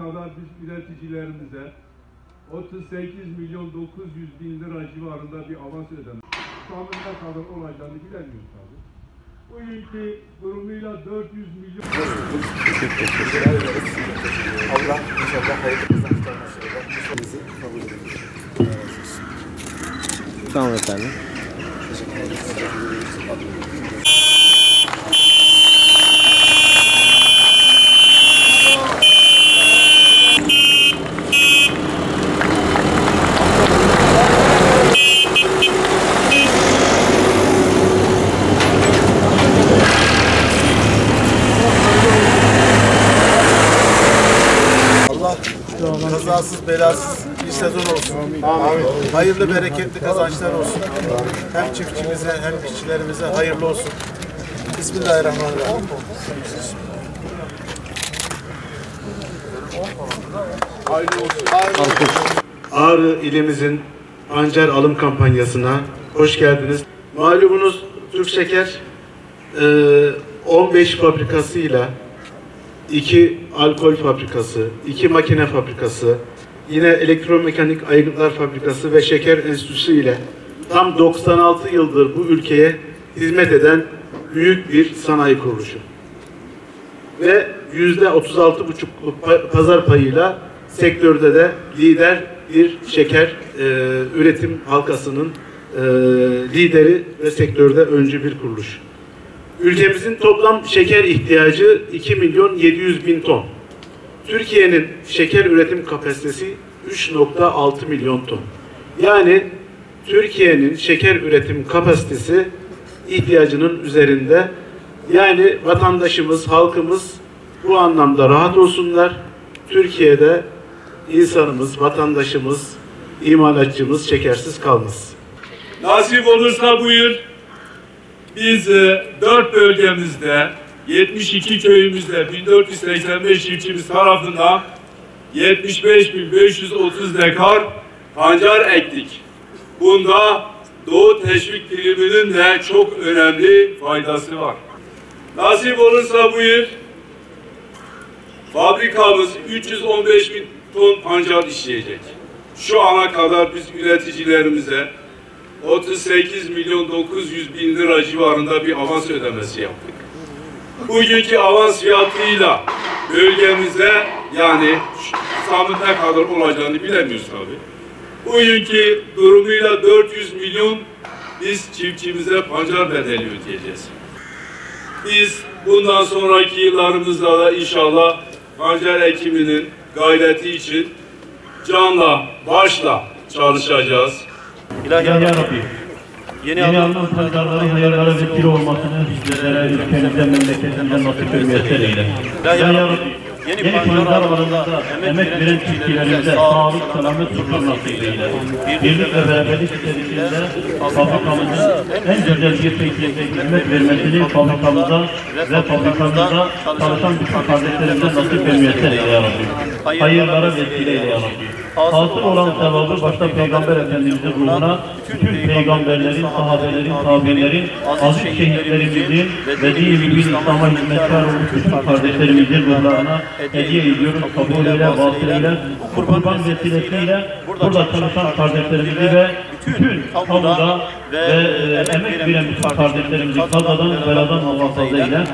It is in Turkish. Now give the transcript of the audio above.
kadar biz üreticilerimize 38 milyon 900 bin lira civarında bir avans ödemek. Tahminine kadar olacağını bilemiyoruz tabii. Bugünkü durumuyla 400 milyon... Allah inşallah hayırlı kazançlar bizi kabul edin. Tamam efendim. Teşekkür ederim. Allah kazasız belasız bir sezon olsun. Amin. Hayırlı bereketli kazançlar olsun. Hem çiftçimize hem işçilerimize hayırlı olsun. Bismillahirrahmanirrahim. Hayırlı olsun. Ağrı ilimizin pancar alım kampanyasına hoş geldiniz. Malumunuz Türk Şeker 15 fabrikasıyla 2 alkol fabrikası, 2 makine fabrikası, yine elektromekanik aygıtlar fabrikası ve şeker enstitüsü ile tam 96 yıldır bu ülkeye hizmet eden büyük bir sanayi kuruluşu. Ve %36,5'luk pazar payıyla sektörde de lider bir şeker üretim halkasının lideri ve sektörde öncü bir kuruluş. Ülkemizin toplam şeker ihtiyacı 2 milyon 700 bin ton. Türkiye'nin şeker üretim kapasitesi 3,6 milyon ton. Yani Türkiye'nin şeker üretim kapasitesi ihtiyacının üzerinde. Yani vatandaşımız, halkımız bu anlamda rahat olsunlar. Türkiye'de insanımız, vatandaşımız, imalatçımız şekersiz kalmaz. Nasip olursa bu yıl biz 4 bölgemizde 72 köyümüzde 1485 çiftçimiz tarafından 75.530 dekar pancar ektik. Bunda Doğu Teşvik Priminin de çok önemli faydası var. Nasip olursa bu yıl fabrikamız 315 bin ton pancar işleyecek. Şu ana kadar biz üreticilerimize 38 milyon 900 bin lira civarında bir avans ödemesi yaptık. Bugünkü avans fiyatıyla bölgemize yani sabit ne kadar olacağını bilemiyoruz tabii. Bugünkü durumuyla 400 milyon biz çiftçimize pancar bedeli ödeyeceğiz. Biz bundan sonraki yıllarımızda da inşallah pancar ekiminin gayreti için canla başla çalışacağız. İlahi ya Rabbi, yeni alınan pancarları hayırlara vesile olmasını bizlere, ülkemizden, memleketimizden nasip ve müyesser eyle. İlahi ya Rabbi, yeni pancar alanında emek veren çiftçilerimize sağlık, selamet, huzur nasip eyle. Birlik ve beraberlik içerisinde fabrikamızın en güzel bir şekilde hizmet vermesini fabrikamıza ve fabrikamızda çalışan bütün kardeşlerimize nasip ve müyesser eyle ya Rabbi. Hayırlara vesile eyle ya Rabbi. Hasıl olan sevabı başta Peygamber Efendimiz'in ruhuna, bütün peygamberlerin, sahabelerin, tabilerin, aziz şehitlerimizin ve din-i İslam'a hizmetkar olmuş bütün kardeşlerimizin ruhlarına hediye ediyoruz. Kabul ile, vasıtayla, kurban vesilesiyle burada çalışan kardeşlerimizi ve bütün kamuda ve emek veren bütün kardeşlerimizi kazadan, beladan muhafaza ile.